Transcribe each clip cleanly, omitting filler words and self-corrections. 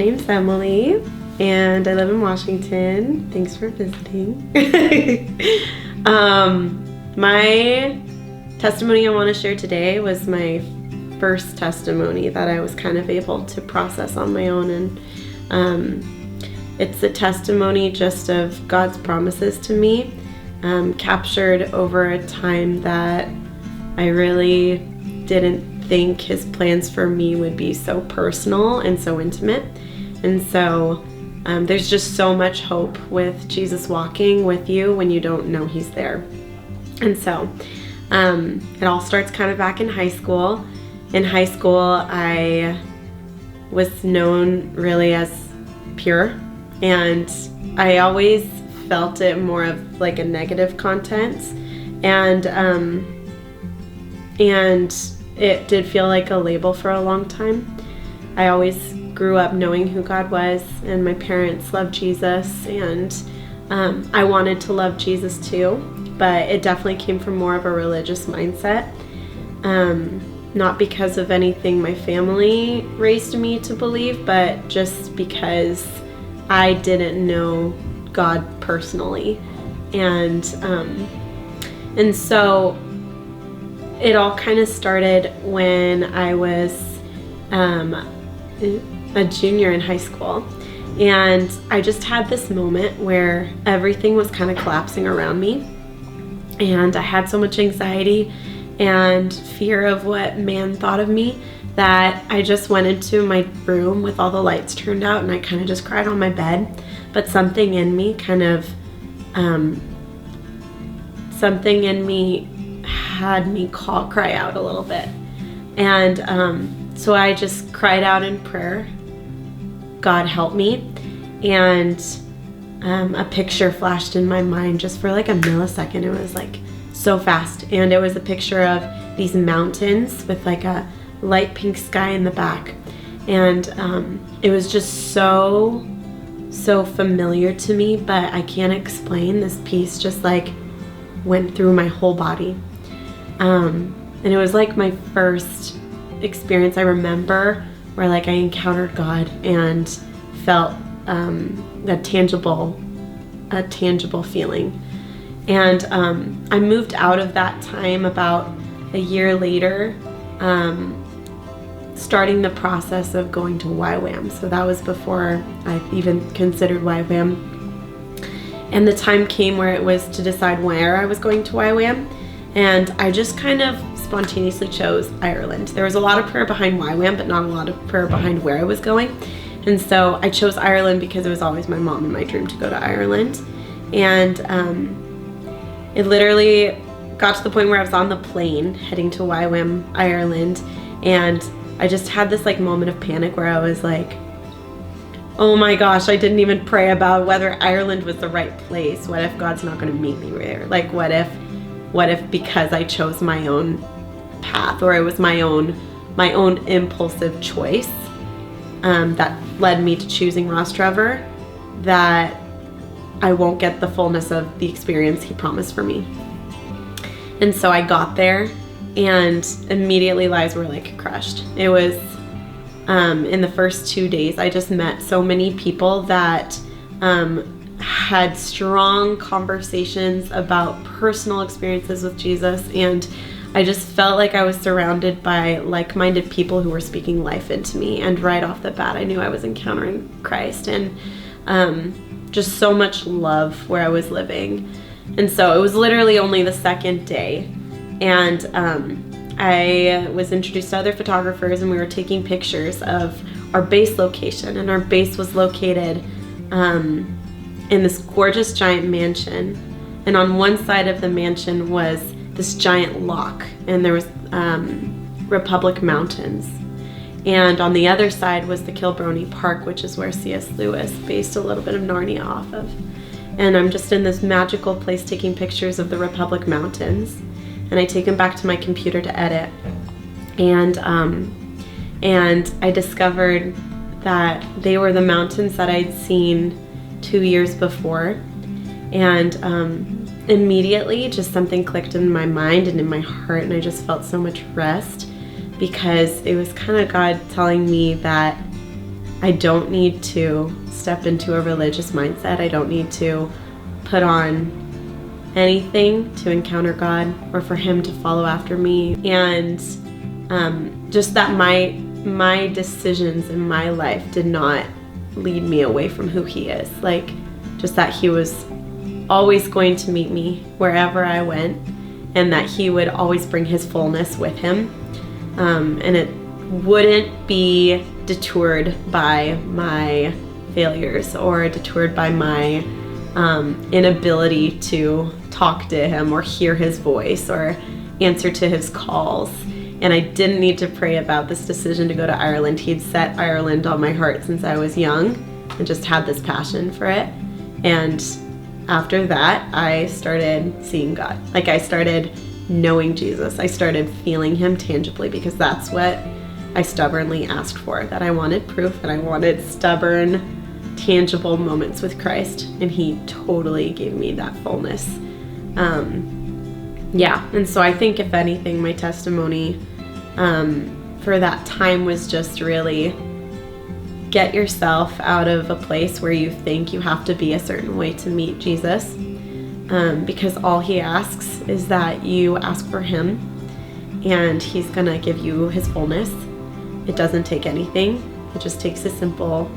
name's Emily, and I live in Washington. Thanks for visiting. My testimony I want to share today was my first testimony that I was kind of able to process on my own, and it's a testimony just of God's promises to me, captured over a time that I really didn't think His plans for me would be so personal and so intimate. And so there's just so much hope with Jesus walking with you when you don't know He's there. And so it all starts kind of back in high school. In high school, I was known really as pure, and I always felt it more of like a negative content, and it did feel like a label for a long time. I always grew up knowing who God was, and my parents loved Jesus, and I wanted to love Jesus too, but it definitely came from more of a religious mindset. Not because of anything my family raised me to believe, but just because I didn't know God personally. And so it all kind of started when I was a junior in high school. And I just had this moment where everything was kind of collapsing around me. And I had so much anxiety and fear of what man thought of me that I just went into my room with all the lights turned out, and I kind of just cried on my bed. But something in me had me cry out a little bit. And so I just cried out in prayer, God help me. And a picture flashed in my mind just for like a millisecond. It was like so fast, and it was a picture of these mountains with like a light pink sky in the back, and it was just so familiar to me, but I can't explain. This peace just like went through my whole body, and it was like my first experience I remember where like I encountered God and felt a tangible feeling. And I moved out of that time about a year later, starting the process of going to YWAM. So that was before I even considered YWAM. And the time came where it was to decide where I was going to YWAM. And I just kind of spontaneously chose Ireland. There was a lot of prayer behind YWAM, but not a lot of prayer behind where I was going. And so I chose Ireland because it was always my mom and my dream to go to Ireland. And it literally got to the point where I was on the plane heading to YWAM Ireland, and I just had this like moment of panic where I was like, oh my gosh, I didn't even pray about whether Ireland was the right place. What if God's not going to meet me there? Like what if because I chose my own path, or it was my own impulsive choice that led me to choosing Ross Trevor, that I won't get the fullness of the experience He promised for me. And so I got there, and immediately lives were like crushed. It was in the first 2 days, I just met so many people that had strong conversations about personal experiences with Jesus, and I just felt like I was surrounded by like-minded people who were speaking life into me. And right off the bat, I knew I was encountering Christ, and just so much love where I was living. And so it was literally only the second day, and I was introduced to other photographers, and we were taking pictures of our base location. And our base was located in this gorgeous giant mansion, and on one side of the mansion was this giant lock, and there was Republic Mountains. And on the other side was the Kilbrony Park, which is where C.S. Lewis based a little bit of Narnia off of. And I'm just in this magical place taking pictures of the Republic Mountains. And I take them back to my computer to edit. And I discovered that they were the mountains that I'd seen 2 years before. And immediately just something clicked in my mind and in my heart, and I just felt so much rest, because it was kind of God telling me that I don't need to step into a religious mindset. I don't need to put on anything to encounter God or for him to follow after me. And just that my decisions in my life did not lead me away from who he is. Like, just that he was always going to meet me wherever I went, and that he would always bring his fullness with him. And it wouldn't be detoured by my failures or detoured by my inability to talk to him or hear his voice or answer to his calls. And I didn't need to pray about this decision to go to Ireland. He'd set Ireland on my heart since I was young and just had this passion for it. And after that, I started seeing God. Like, I started knowing Jesus. I started feeling him tangibly, because that's what I stubbornly asked for, that I wanted proof, and I wanted stubborn, tangible moments with Christ. And he totally gave me that fullness. And so I think, if anything, my testimony for that time was just really get yourself out of a place where you think you have to be a certain way to meet Jesus, because all he asks is that you ask for him, and he's gonna give you his fullness. It doesn't take anything. It just takes a simple,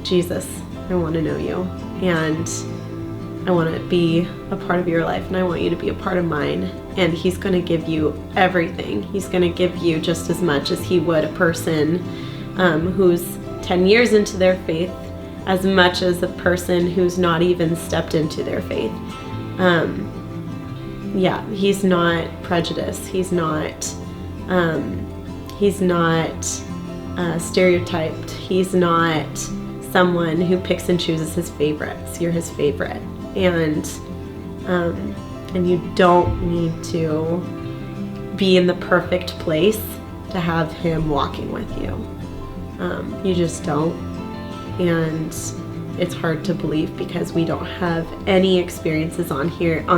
Jesus, I want to know you, and I want to be a part of your life, and I want you to be a part of mine. And he's going to give you everything. He's going to give you just as much as he would a person who's 10 years into their faith, as much as a person who's not even stepped into their faith. He's not prejudiced. He's not stereotyped. He's not someone who picks and chooses his favorites. You're his favorite. And you don't need to be in the perfect place to have him walking with you. You just don't. And it's hard to believe, because we don't have any experiences on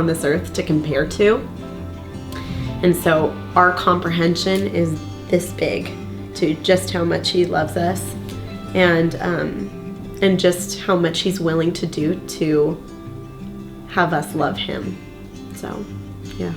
this earth to compare to. And so our comprehension is this big to just how much he loves us, and just how much he's willing to do to have us love him. So, yeah.